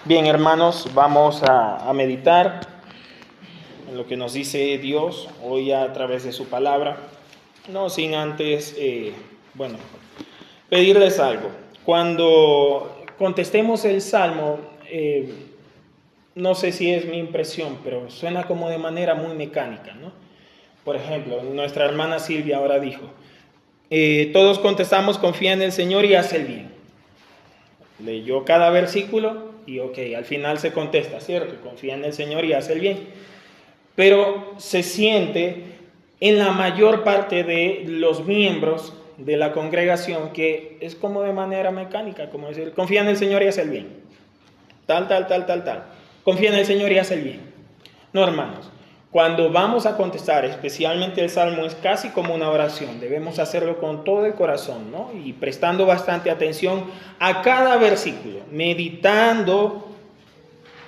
Bien, hermanos, vamos a meditar en lo que nos dice Dios hoy a través de su palabra. No sin antes, pedirles algo. Cuando contestemos el Salmo, no sé si es mi impresión, pero suena como de manera muy mecánica, ¿no? Por ejemplo, nuestra hermana Silvia ahora dijo, todos contestamos, confía en el Señor y haz el bien. Leyó cada versículo y al final se contesta, ¿cierto? Confía en el Señor y haz el bien. Pero se siente en la mayor parte de los miembros de la congregación que es como de manera mecánica, como decir, confía en el Señor y haz el bien. Tal. Confía en el Señor y haz el bien. No, hermanos. Cuando vamos a contestar, especialmente el Salmo, es casi como una oración. Debemos hacerlo con todo el corazón, ¿no? Y prestando bastante atención a cada versículo, meditando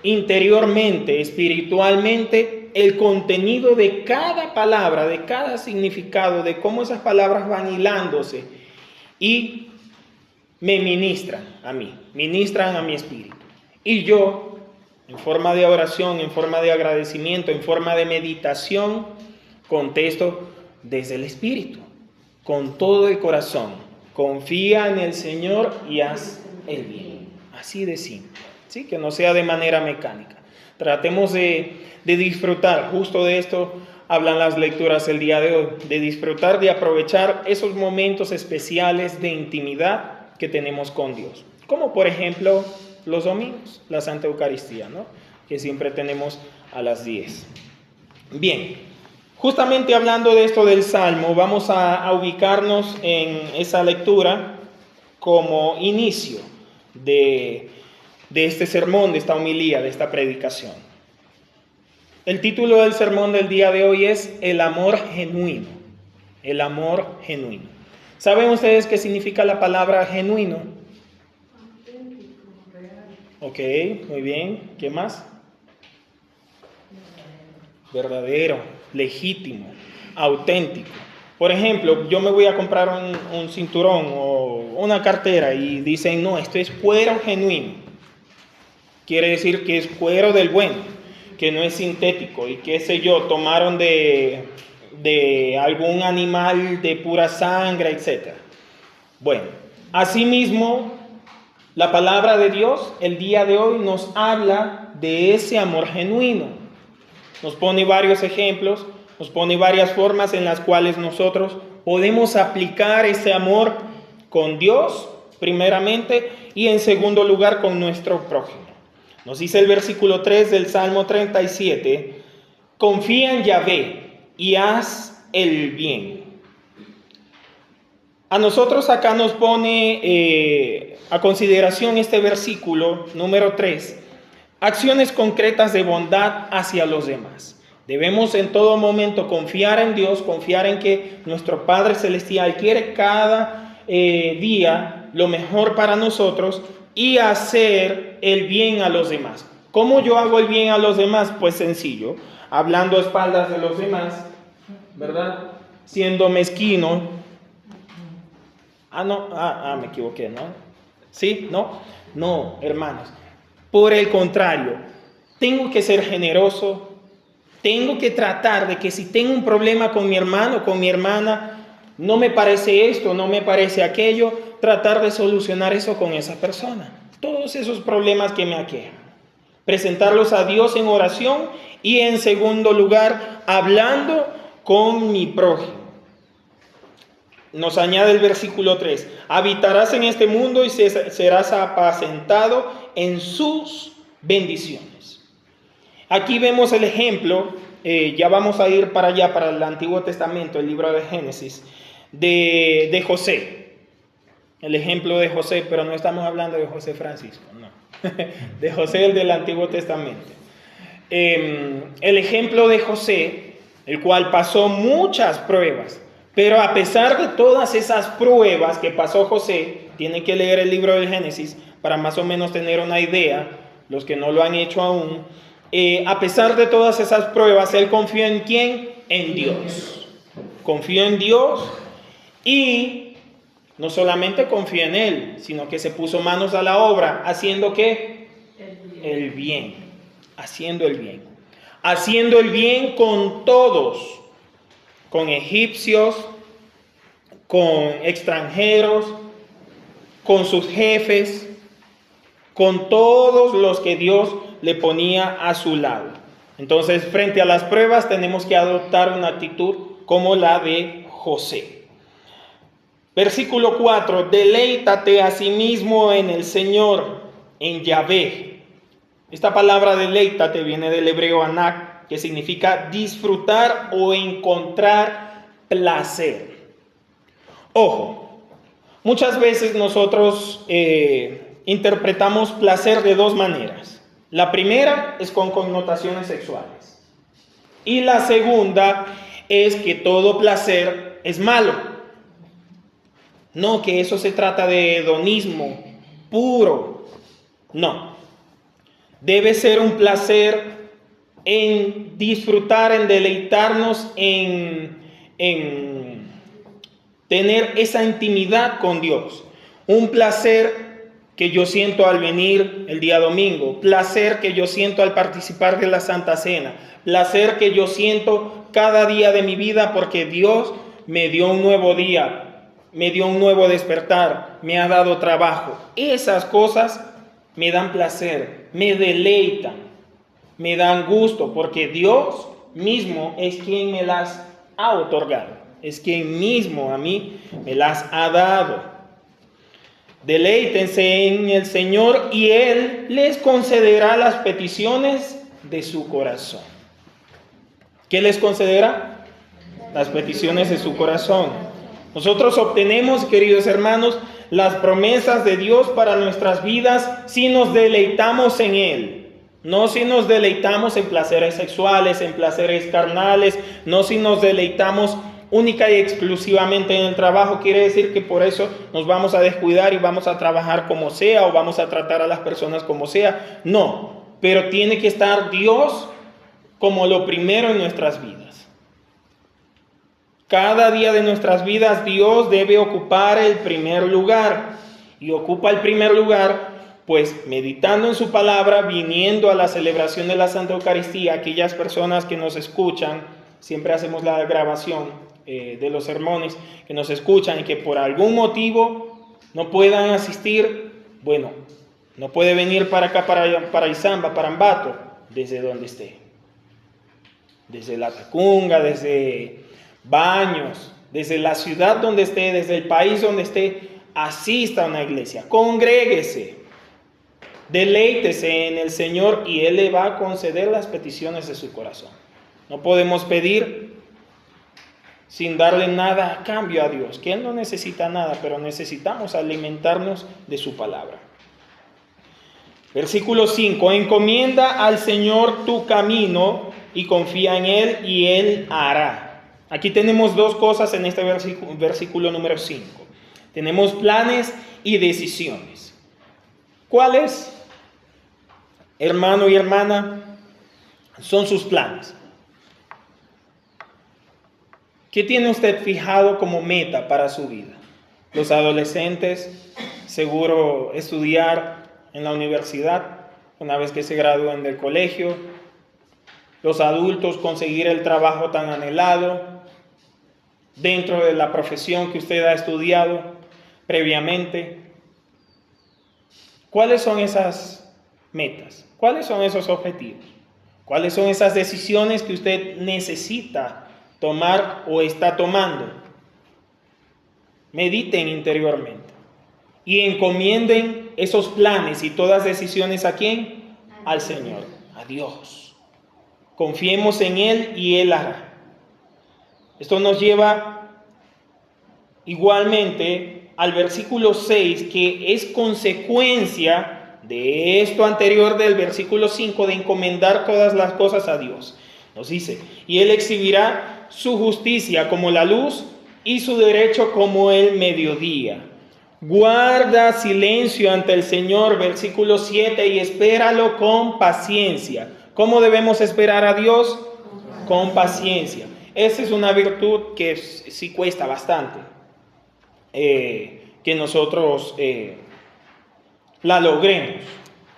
interiormente, espiritualmente, el contenido de cada palabra, de cada significado, de cómo esas palabras van hilándose y me ministran a mí, ministran a mi espíritu. Y yo, en forma de oración, en forma de agradecimiento, en forma de meditación, contesto desde el Espíritu, con todo el corazón. Confía en el Señor y haz el bien. Así de simple, ¿sí? Que no sea de manera mecánica. Tratemos de disfrutar, justo de esto hablan las lecturas el día de hoy, de disfrutar, de aprovechar esos momentos especiales de intimidad que tenemos con Dios. Como por ejemplo los domingos, la Santa Eucaristía, ¿no? Que siempre tenemos a las 10. Bien, justamente hablando de esto del Salmo, vamos a ubicarnos en esa lectura como inicio de este sermón, de esta homilía, de esta predicación. El título del sermón del día de hoy es El amor genuino. El amor genuino. ¿Saben ustedes qué significa la palabra genuino? Ok, muy bien. ¿Qué más? Verdadero, legítimo, auténtico. Por ejemplo, yo me voy a comprar un cinturón o una cartera y dicen, no, esto es cuero genuino. Quiere decir que es cuero del bueno, que no es sintético y qué sé yo, tomaron de algún animal de pura sangre, etc. Bueno, asimismo, la palabra de Dios el día de hoy nos habla de ese amor genuino. Nos pone varios ejemplos, nos pone varias formas en las cuales nosotros podemos aplicar ese amor con Dios, primeramente, y en segundo lugar con nuestro prójimo. Nos dice el versículo 3 del Salmo 37, confía en Yahvé y haz el bien. A nosotros acá nos pone a consideración este versículo número 3, acciones concretas de bondad hacia los demás. Debemos en todo momento confiar en Dios, confiar en que nuestro Padre Celestial quiere cada día lo mejor para nosotros y hacer el bien a los demás. ¿Cómo yo hago el bien a los demás? Pues sencillo, hablando a espaldas de los demás, ¿verdad? Siendo mezquino. Me equivoqué, ¿no? ¿Sí? No, hermanos. Por el contrario, tengo que ser generoso, tengo que tratar de que si tengo un problema con mi hermano, con mi hermana, no me parece esto, no me parece aquello, tratar de solucionar eso con esa persona. Todos esos problemas que me aquejan. Presentarlos a Dios en oración y en segundo lugar, hablando con mi prójimo. Nos añade el versículo 3, habitarás en este mundo y serás apacentado en sus bendiciones. Aquí vemos el ejemplo, ya vamos a ir para allá, para el Antiguo Testamento, el libro de Génesis, de José. El ejemplo de José, pero no estamos hablando de José Francisco, no. De José, el del Antiguo Testamento. El ejemplo de José, el cual pasó muchas pruebas, pero a pesar de todas esas pruebas que pasó José, tienen que leer el libro del Génesis para más o menos tener una idea, los que no lo han hecho aún. A pesar de todas esas pruebas, él confió en ¿quién? En Dios. Confió en Dios y no solamente confió en él, sino que se puso manos a la obra, haciendo ¿qué? el bien, haciendo el bien. Haciendo el bien con todos, con egipcios, con extranjeros, con sus jefes, con todos los que Dios le ponía a su lado. Entonces, frente a las pruebas tenemos que adoptar una actitud como la de José. Versículo 4, deleítate a sí mismo en el Señor, en Yahvé. Esta palabra deleítate viene del hebreo anak, que significa disfrutar o encontrar placer. Ojo, muchas veces nosotros interpretamos placer de dos maneras. La primera es con connotaciones sexuales. Y la segunda es que todo placer es malo. No, que eso se trata de hedonismo puro. No. Debe ser un placer en disfrutar, en deleitarnos, en tener esa intimidad con Dios. Un placer que yo siento al venir el día domingo, placer que yo siento al participar de la Santa Cena, placer que yo siento cada día de mi vida porque Dios me dio un nuevo día, me dio un nuevo despertar, me ha dado trabajo. Esas cosas me dan placer, me deleitan, me dan gusto, porque Dios mismo es quien me las ha otorgado, es quien mismo a mí me las ha dado. Deleítense en el Señor y Él les concederá las peticiones de su corazón. ¿Qué les concederá? Las peticiones de su corazón. Nosotros obtenemos, queridos hermanos, las promesas de Dios para nuestras vidas si nos deleitamos en Él. No si nos deleitamos en placeres sexuales, en placeres carnales, no si nos deleitamos única y exclusivamente en el trabajo. Quiere decir que por eso nos vamos a descuidar y vamos a trabajar como sea o vamos a tratar a las personas como sea. No, pero tiene que estar Dios como lo primero en nuestras vidas. Cada día de nuestras vidas Dios debe ocupar el primer lugar. Y ocupa el primer lugar pues meditando en su palabra, viniendo a la celebración de la Santa Eucaristía. Aquellas personas que nos escuchan, siempre hacemos la grabación de los sermones, que nos escuchan y que por algún motivo no puedan asistir, bueno, no puede venir para acá, para Izamba, para Ambato, desde donde esté. Desde La Tacunga, desde Baños, desde la ciudad donde esté, desde el país donde esté, asista a una iglesia, congréguese, deleítese en el Señor y Él le va a conceder las peticiones de su corazón. No podemos pedir sin darle nada a cambio a Dios, que Él no necesita nada, pero necesitamos alimentarnos de su palabra. Versículo 5, encomienda al Señor tu camino y confía en Él y Él hará. Aquí tenemos dos cosas en este versículo número 5. Tenemos planes y decisiones. ¿Cuáles, hermano y hermana, son sus planes? ¿Qué tiene usted fijado como meta para su vida? Los adolescentes, seguro estudiar en la universidad una vez que se gradúen del colegio. Los adultos, conseguir el trabajo tan anhelado dentro de la profesión que usted ha estudiado previamente. ¿Cuáles son esas metas? ¿Cuáles son esos objetivos? ¿Cuáles son esas decisiones que usted necesita tomar o está tomando? Mediten interiormente y encomienden esos planes y todas decisiones ¿a quién? Al Señor, a Dios. Confiemos en Él y Él hará. Esto nos lleva igualmente al versículo 6, que es consecuencia de esto anterior del versículo 5, de encomendar todas las cosas a Dios. Nos dice, y Él exhibirá su justicia como la luz y su derecho como el mediodía. Guarda silencio ante el Señor, versículo 7, y espéralo con paciencia. ¿Cómo debemos esperar a Dios? Con paciencia. Esa es una virtud que sí cuesta bastante que nosotros la logremos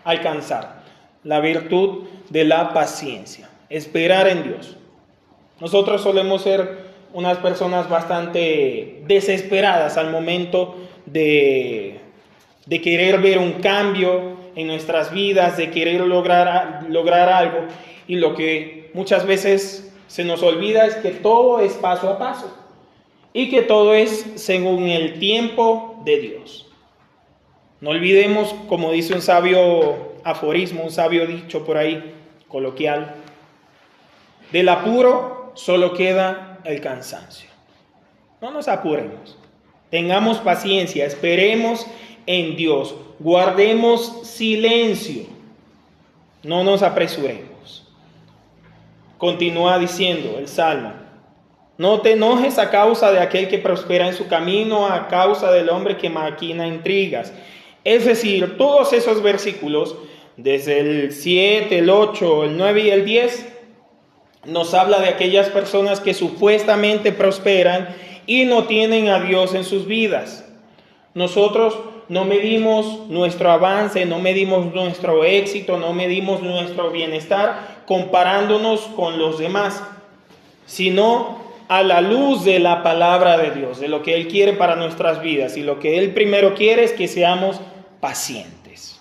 alcanzar. la virtud de la paciencia, esperar en Dios. Nosotros solemos ser unas personas bastante desesperadas al momento de querer ver un cambio en nuestras vidas, de querer lograr algo, y lo que muchas veces se nos olvida es que todo es paso a paso y que todo es según el tiempo de Dios. No olvidemos, como dice un sabio aforismo, un sabio dicho por ahí, coloquial, del apuro solo queda el cansancio. No nos apuremos, tengamos paciencia, esperemos en Dios, guardemos silencio, no nos apresuremos. Continúa diciendo el Salmo: no te enojes a causa de aquel que prospera en su camino, a causa del hombre que maquina intrigas. Es decir, todos esos versículos, desde el 7, el 8, el 9 y el 10, nos habla de aquellas personas que supuestamente prosperan y no tienen a Dios en sus vidas. Nosotros no medimos nuestro avance, no medimos nuestro éxito, no medimos nuestro bienestar comparándonos con los demás, sino a la luz de la palabra de Dios, de lo que Él quiere para nuestras vidas. Y lo que Él primero quiere es que seamos pacientes,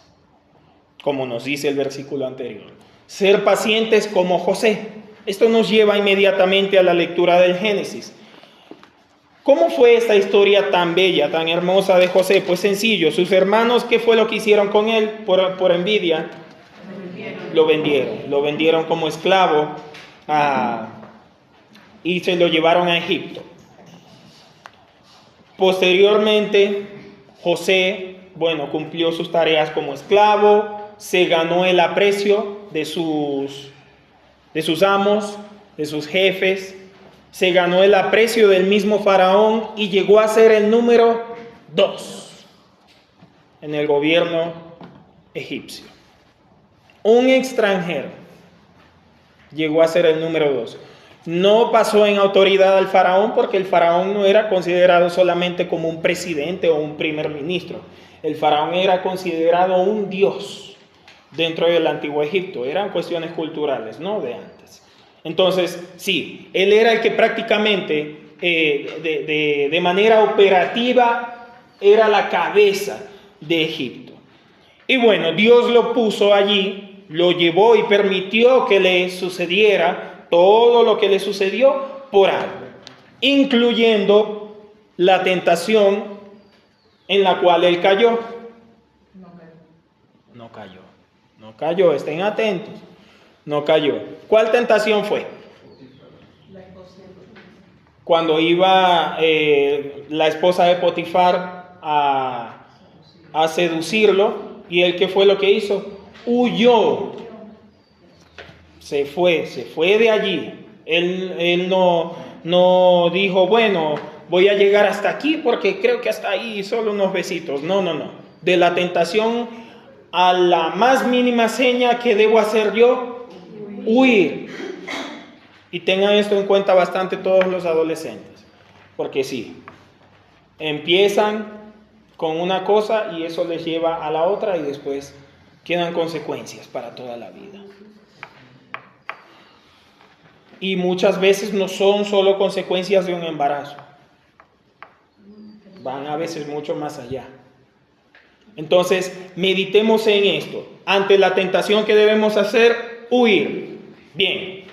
como nos dice el versículo anterior. Ser pacientes como José. Esto nos lleva inmediatamente a la lectura del Génesis. ¿Cómo fue esta historia tan bella, tan hermosa de José? Pues sencillo, sus hermanos, ¿qué fue lo que hicieron con él por envidia? Lo vendieron como esclavo y se lo llevaron a Egipto. Posteriormente, José, cumplió sus tareas como esclavo, se ganó el aprecio de sus amos, de sus jefes, se ganó el aprecio del mismo faraón y llegó a ser el número 2 en el gobierno egipcio. Un extranjero llegó a ser el número 2. No pasó en autoridad al faraón, porque el faraón no era considerado solamente como un presidente o un primer ministro. El faraón era considerado un dios dentro del antiguo Egipto. Eran cuestiones culturales, ¿no? De antes. Entonces, sí, él era el que prácticamente de manera operativa era la cabeza de Egipto. Y bueno, Dios lo puso allí, lo llevó y permitió que le sucediera todo lo que le sucedió por algo, incluyendo la tentación en la cual él cayó. No cayó, estén atentos. No cayó. ¿Cuál tentación fue? Cuando iba la esposa de Potifar a seducirlo, y él, ¿qué fue lo que hizo? Huyó. Se fue de allí. Él no dijo, voy a llegar hasta aquí porque creo que hasta ahí solo unos besitos. No. De la tentación a la más mínima seña que debo hacer yo, huir. Y tengan esto en cuenta bastante todos los adolescentes, porque sí, empiezan con una cosa y eso les lleva a la otra y después quedan consecuencias para toda la vida. Y muchas veces no son solo consecuencias de un embarazo, van a veces mucho más allá. Entonces, meditemos en esto. Ante la tentación, ¿qué debemos hacer? Huir. Bien.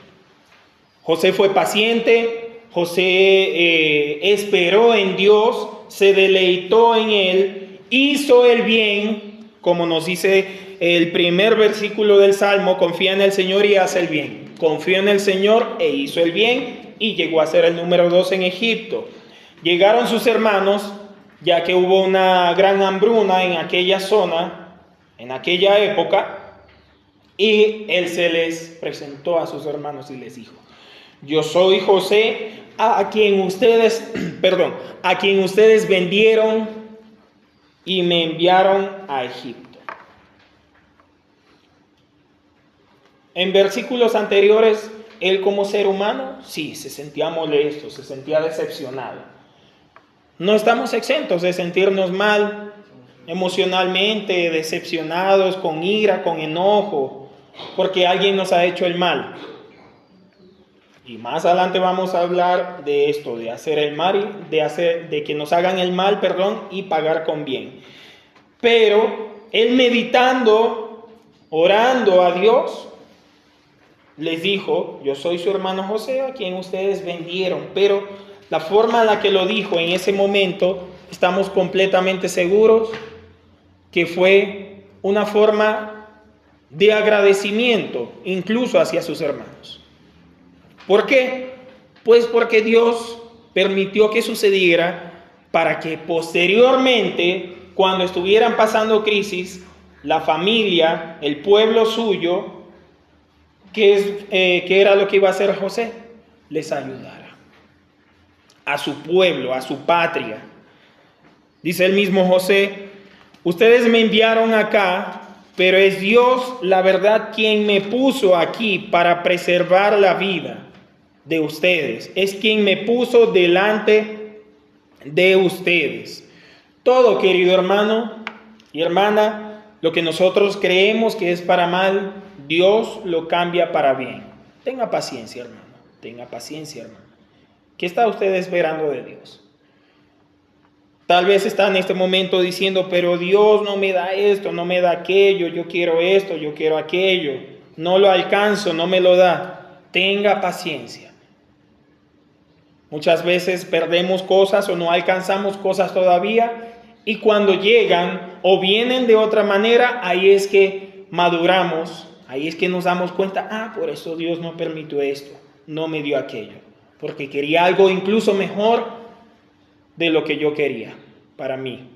José fue paciente, José esperó en Dios, se deleitó en Él, hizo el bien, como nos dice el primer versículo del Salmo: confía en el Señor y haz el bien. Confió en el Señor e hizo el bien y llegó a ser el número 2 en Egipto. Llegaron sus hermanos, ya que hubo una gran hambruna en aquella zona, en aquella época, y él se les presentó a sus hermanos y les dijo: yo soy José, a quien ustedes vendieron y me enviaron a Egipto. En versículos anteriores, él como ser humano, sí, se sentía molesto, se sentía decepcionado. No estamos exentos de sentirnos mal emocionalmente, decepcionados, con ira, con enojo, porque alguien nos ha hecho el mal. Y más adelante vamos a hablar de esto, de hacer el mal, de que nos hagan el mal, perdón, y pagar con bien. Pero él meditando, orando a Dios, les dijo: yo soy su hermano José, a quien ustedes vendieron. Pero la forma en la que lo dijo en ese momento, estamos completamente seguros que fue una forma de agradecimiento, incluso hacia sus hermanos. ¿Por qué? Pues porque Dios permitió que sucediera para que posteriormente, cuando estuvieran pasando crisis, la familia, el pueblo suyo, que era lo que iba a hacer José, les ayudara. A su pueblo, a su patria. Dice el mismo José: ustedes me enviaron acá, pero es Dios, la verdad, quien me puso aquí para preservar la vida de ustedes. Es quien me puso delante de ustedes. Todo, querido hermano y hermana, lo que nosotros creemos que es para mal, Dios lo cambia para bien. Tenga paciencia, hermano. Tenga paciencia, hermano. ¿Qué está usted esperando de Dios? Tal vez está en este momento diciendo: pero Dios no me da esto, no me da aquello, yo quiero esto, yo quiero aquello, no lo alcanzo, no me lo da. Tenga paciencia. Muchas veces perdemos cosas o no alcanzamos cosas todavía, y cuando llegan o vienen de otra manera, ahí es que maduramos, ahí es que nos damos cuenta: por eso Dios no permitió esto, no me dio aquello, porque quería algo incluso mejor de lo que yo quería para mí.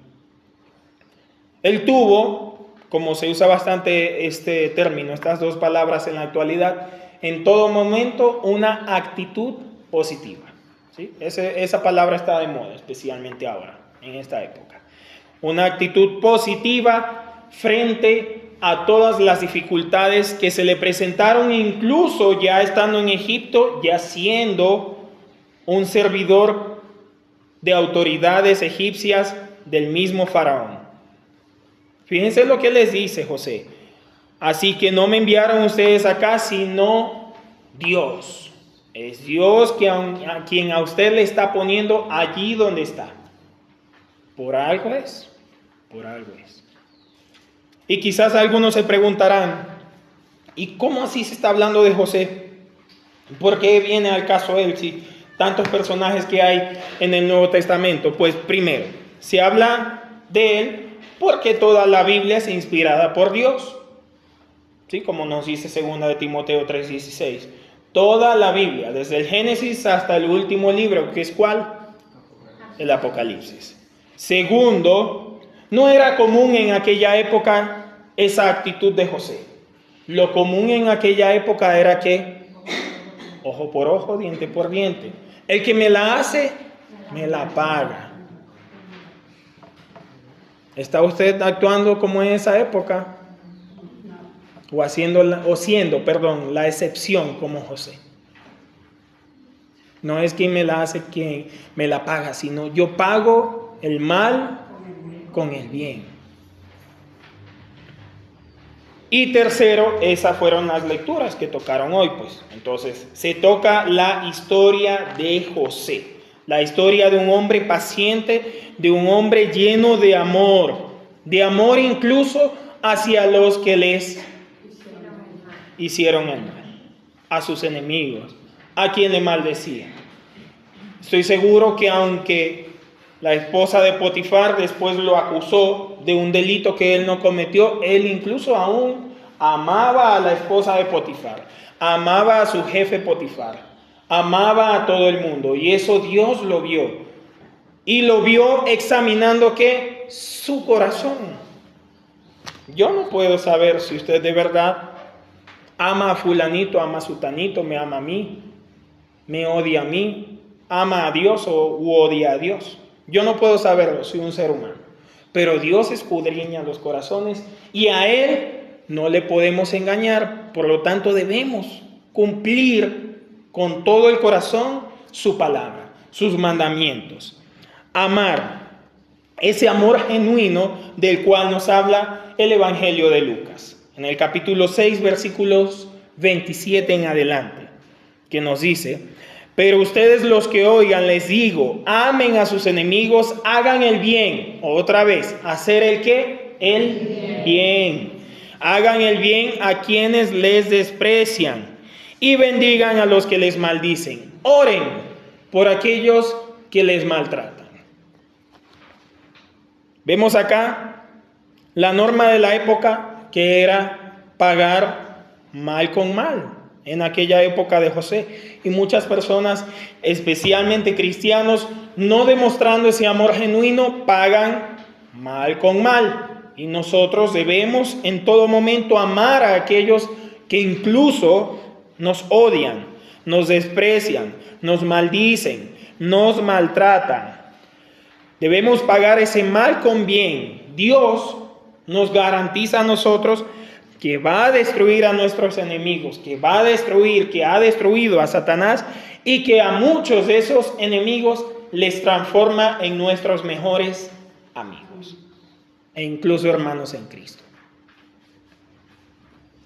Él tuvo, como se usa bastante este término, estas dos palabras en la actualidad, en todo momento una actitud positiva. ¿Sí? Esa palabra está de moda, especialmente ahora, en esta época. Una actitud positiva frente a todas las dificultades que se le presentaron, incluso ya estando en Egipto, ya siendo un servidor de autoridades egipcias del mismo faraón. Fíjense lo que les dice José: así que no me enviaron ustedes acá, sino Dios. Es Dios quien a usted le está poniendo allí donde está. Por algo es. Por algo es. Y quizás algunos se preguntarán: ¿y cómo así se está hablando de José? ¿Por qué viene al caso él si tantos personajes que hay en el Nuevo Testamento? Pues primero, se habla de él porque toda la Biblia es inspirada por Dios. ¿Sí? Como nos dice 2 de Timoteo 3:16. Toda la Biblia, desde el Génesis hasta el último libro, que es ¿cuál? El Apocalipsis. Segundo, no era común en aquella época esa actitud de José. Lo común en aquella época era que ojo por ojo, diente por diente. El que me la hace, me la paga. ¿Está usted actuando como en esa época? O siendo la excepción como José. No es quien me la hace quien me la paga, sino yo pago el mal con el bien. Y tercero, esas fueron las lecturas que tocaron hoy, pues. Entonces, se toca la historia de José, la historia de un hombre paciente, de un hombre lleno de amor incluso hacia los que les hicieron el mal, a sus enemigos, a quien le maldecían. Estoy seguro que aunque la esposa de Potifar después lo acusó de un delito que él no cometió, él incluso aún amaba a la esposa de Potifar, amaba a su jefe Potifar, amaba a todo el mundo, y eso Dios lo vio. Y lo vio examinando ¿qué? Su corazón. Yo no puedo saber si usted de verdad ama a fulanito, ama a sutanito, me ama a mí, me odia a mí, ama a Dios u odia a Dios. Yo no puedo saberlo, soy un ser humano. Pero Dios escudriña los corazones y a Él no le podemos engañar. Por lo tanto, debemos cumplir con todo el corazón su palabra, sus mandamientos. Amar, ese amor genuino del cual nos habla el Evangelio de Lucas. en el capítulo 6, versículos 27 en adelante, que nos dice: pero ustedes los que oigan, les digo, amen a sus enemigos, hagan el bien. Otra vez, ¿hacer el qué? El bien. Hagan el bien a quienes les desprecian y bendigan a los que les maldicen. Oren por aquellos que les maltratan. Vemos acá la norma de la época, que era pagar mal con mal. En aquella época de José, y muchas personas, especialmente cristianos, no demostrando ese amor genuino, pagan mal con mal. Y nosotros debemos en todo momento amar a aquellos que incluso nos odian, nos desprecian, nos maldicen, nos maltratan. Debemos pagar ese mal con bien. Dios nos garantiza a nosotros que va a destruir a nuestros enemigos, que va a destruir, que ha destruido a Satanás, y que a muchos de esos enemigos les transforma en nuestros mejores amigos e incluso hermanos en Cristo.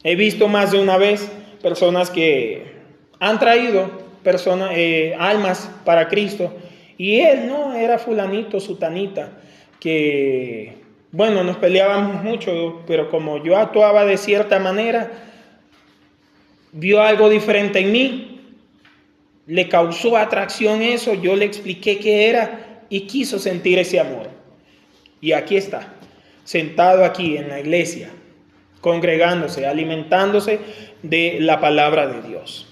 He visto más de una vez personas que han traído almas para Cristo, y él no era fulanito, sutanita, que bueno, nos peleábamos mucho, pero como yo actuaba de cierta manera, vio algo diferente en mí, le causó atracción eso, yo le expliqué qué era y quiso sentir ese amor. Y aquí está, sentado aquí en la iglesia, congregándose, alimentándose de la palabra de Dios.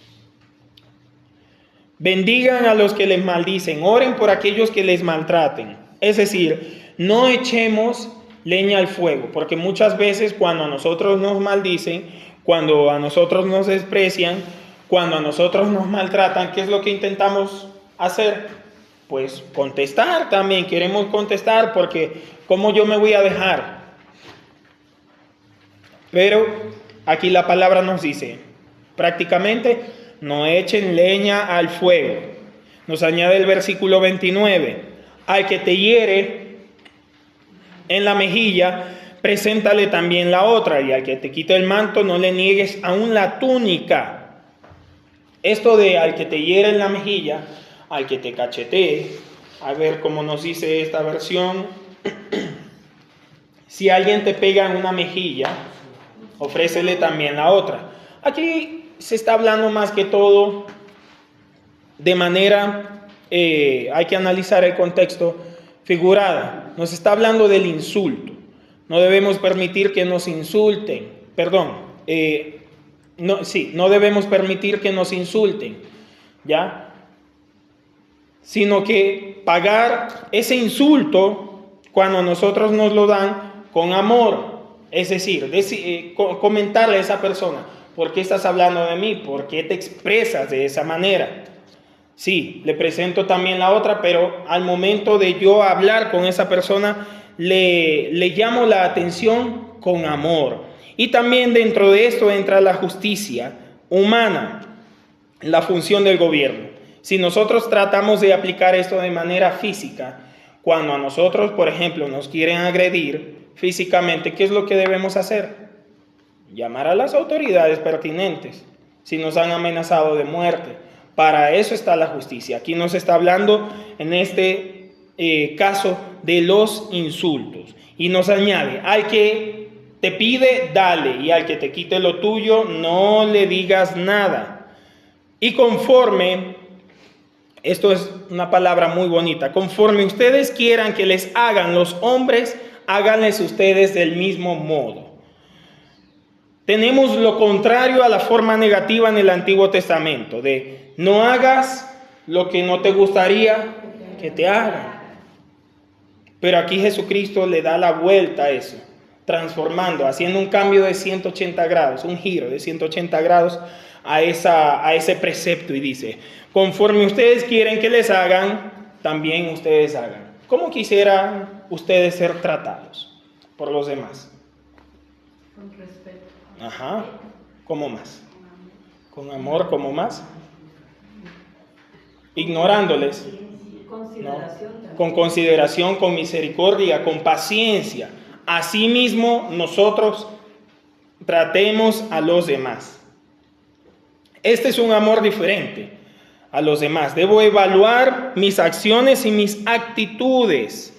Bendigan a los que les maldicen, oren por aquellos que les maltraten. Es decir, no echemos leña al fuego, porque muchas veces cuando a nosotros nos maldicen, cuando a nosotros nos desprecian, cuando a nosotros nos maltratan, ¿qué es lo que intentamos hacer? Pues contestar también, queremos contestar, porque ¿cómo yo me voy a dejar? Pero aquí la palabra nos dice, prácticamente, no echen leña al fuego. Nos añade el versículo 29, al que te hiere en la mejilla, preséntale también la otra, y al que te quite el manto, no le niegues aún la túnica. Esto de al que te hiere en la mejilla, al que te cachetee, a ver cómo nos dice esta versión. Si alguien te pega en una mejilla, ofrécele también la otra. Aquí se está hablando más que todo de manera, hay que analizar el contexto, figurada. Nos está hablando del insulto. No debemos permitir que nos insulten. No debemos permitir que nos insulten, ¿ya? Sino que pagar ese insulto cuando nosotros nos lo dan con amor. Es decir, comentarle a esa persona, ¿por qué estás hablando de mí? ¿Por qué te expresas de esa manera? Sí, le presento también la otra, pero al momento de yo hablar con esa persona, le llamo la atención con amor. Y también dentro de esto entra la justicia humana, la función del gobierno. Si nosotros tratamos de aplicar esto de manera física, cuando a nosotros, por ejemplo, nos quieren agredir físicamente, ¿qué es lo que debemos hacer? Llamar a las autoridades pertinentes, si nos han amenazado de muerte. Para eso está la justicia. Aquí nos está hablando en este caso de los insultos. Y nos añade, al que te pide, dale, y al que te quite lo tuyo, no le digas nada. Y conforme, esto es una palabra muy bonita, conforme ustedes quieran que les hagan los hombres, háganles ustedes del mismo modo. Tenemos lo contrario a la forma negativa en el Antiguo Testamento, de no hagas lo que no te gustaría que te hagan. Pero aquí Jesucristo le da la vuelta a eso, transformando, haciendo un cambio de 180 grados, un giro de 180 grados a ese precepto, y dice, conforme ustedes quieren que les hagan, también ustedes hagan. ¿Cómo quisieran ustedes ser tratados por los demás? Con respeto. Ajá. ¿Cómo más? Con amor, ¿cómo más? Ignorándoles. ¿No? Con consideración, con misericordia, con paciencia. Asimismo, nosotros tratemos a los demás. Este es un amor diferente a los demás. Debo evaluar mis acciones y mis actitudes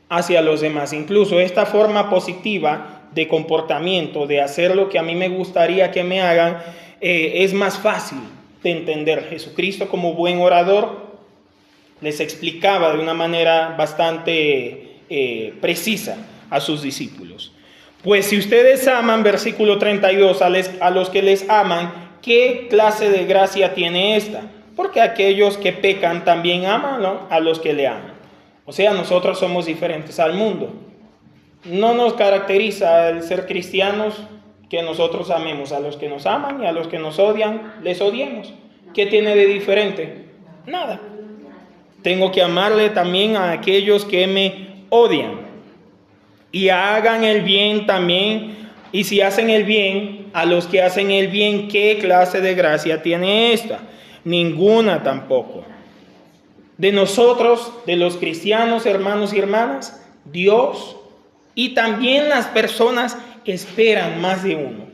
hacia los demás. Incluso esta forma positiva de comportamiento, de hacer lo que a mí me gustaría que me hagan, es más fácil de entender. Jesucristo, como buen orador, les explicaba de una manera bastante precisa a sus discípulos. Pues si ustedes aman, versículo 32, a los que les aman, ¿qué clase de gracia tiene esta? Porque aquellos que pecan también aman, ¿no?, a los que le aman. O sea, nosotros somos diferentes al mundo. No nos caracteriza el ser cristianos que nosotros amemos a los que nos aman y a los que nos odian, les odiemos. ¿Qué tiene de diferente? Nada. Tengo que amarle también a aquellos que me odian. Y hagan el bien también. Y si hacen el bien, a los que hacen el bien, ¿qué clase de gracia tiene esta? Ninguna tampoco. De nosotros, de los cristianos, hermanos y hermanas, Dios y también las personas esperan más de uno.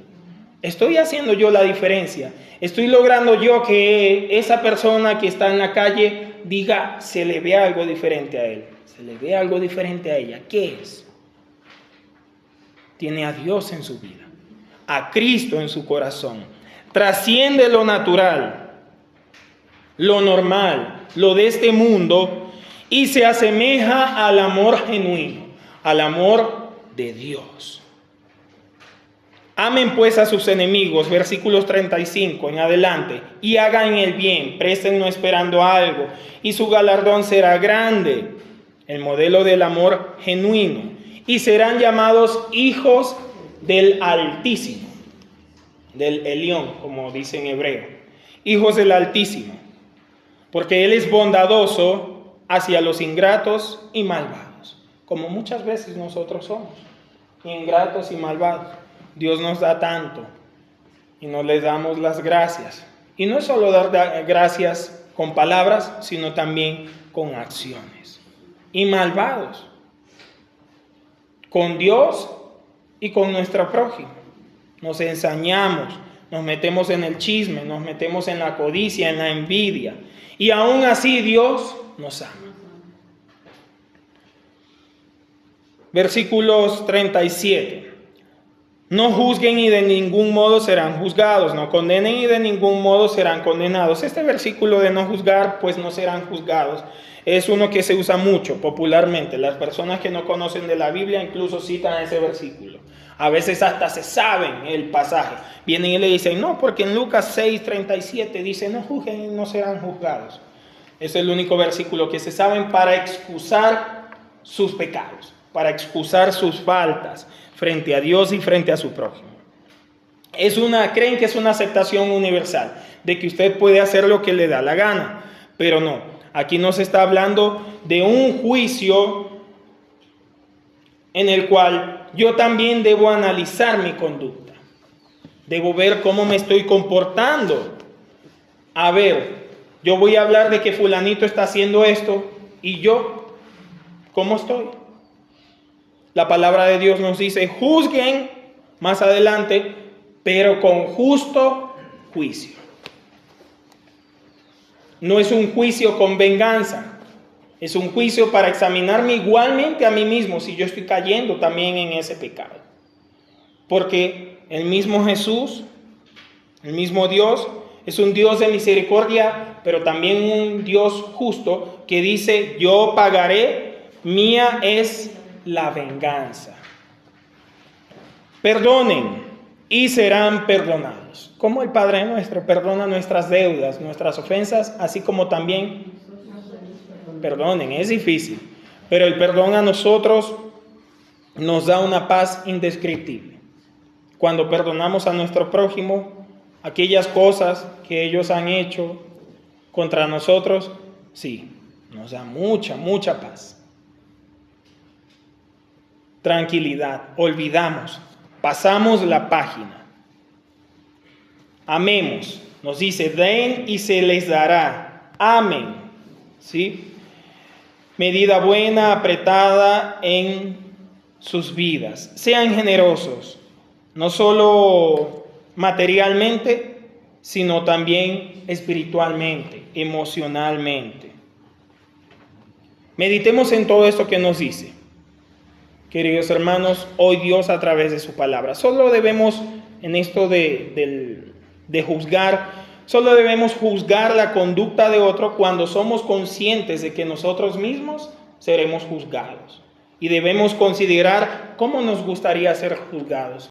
¿Estoy haciendo yo la diferencia? ¿Estoy logrando yo que esa persona que está en la calle diga, se le ve algo diferente a él, se le ve algo diferente a ella? ¿Qué es? Tiene a Dios en su vida, a Cristo en su corazón. Trasciende lo natural, lo normal, lo de este mundo, y se asemeja al amor genuino, al amor de Dios. Amen pues a sus enemigos, versículos 35 en adelante, y hagan el bien, presten no esperando algo, y su galardón será grande, el modelo del amor genuino, y serán llamados hijos del Altísimo, del Elión, como dice en hebreo, hijos del Altísimo, porque Él es bondadoso hacia los ingratos y malvados, como muchas veces nosotros somos, ingratos y malvados. Dios nos da tanto y no le damos las gracias. Y no es solo dar gracias con palabras, sino también con acciones. Y malvados con Dios y con nuestro prójimo. Nos ensañamos, nos metemos en el chisme, nos metemos en la codicia, en la envidia. Y aún así Dios nos ama. Versículos 37. No juzguen y de ningún modo serán juzgados, no condenen y de ningún modo serán condenados. Este versículo de no juzgar, pues no serán juzgados, es uno que se usa mucho popularmente. Las personas que no conocen de la Biblia incluso citan ese versículo. A veces hasta se saben el pasaje. Vienen y le dicen, no, porque en Lucas 6:37 dice, no juzguen y no serán juzgados. Es el único versículo que se saben para excusar sus pecados, para excusar sus faltas frente a Dios y frente a su prójimo. Creen que es una aceptación universal, de que usted puede hacer lo que le da la gana, pero no. Aquí no se está hablando de un juicio en el cual yo también debo analizar mi conducta. Debo ver cómo me estoy comportando. A ver, yo voy a hablar de que fulanito está haciendo esto y yo, ¿cómo estoy? La palabra de Dios nos dice, juzguen más adelante, pero con justo juicio. No es un juicio con venganza, es un juicio para examinarme igualmente a mí mismo si yo estoy cayendo también en ese pecado. Porque el mismo Jesús, el mismo Dios, es un Dios de misericordia, pero también un Dios justo que dice, yo pagaré, mía es la venganza. Perdonen y serán perdonados. Como el Padre nuestro perdona nuestras deudas, nuestras ofensas, así como también perdonen. Es difícil, pero el perdón a nosotros nos da una paz indescriptible. Cuando perdonamos a nuestro prójimo, aquellas cosas que ellos han hecho contra nosotros, sí, nos da mucha, mucha paz. Tranquilidad, olvidamos, pasamos la página. Amemos, nos dice, den y se les dará. Amen, ¿sí? Medida buena, apretada en sus vidas. Sean generosos, no solo materialmente, sino también espiritualmente, emocionalmente. Meditemos en todo esto que nos dice. Queridos hermanos, hoy Dios a través de su palabra. Solo debemos, en esto de juzgar, solo debemos juzgar la conducta de otro cuando somos conscientes de que nosotros mismos seremos juzgados. Y debemos considerar cómo nos gustaría ser juzgados.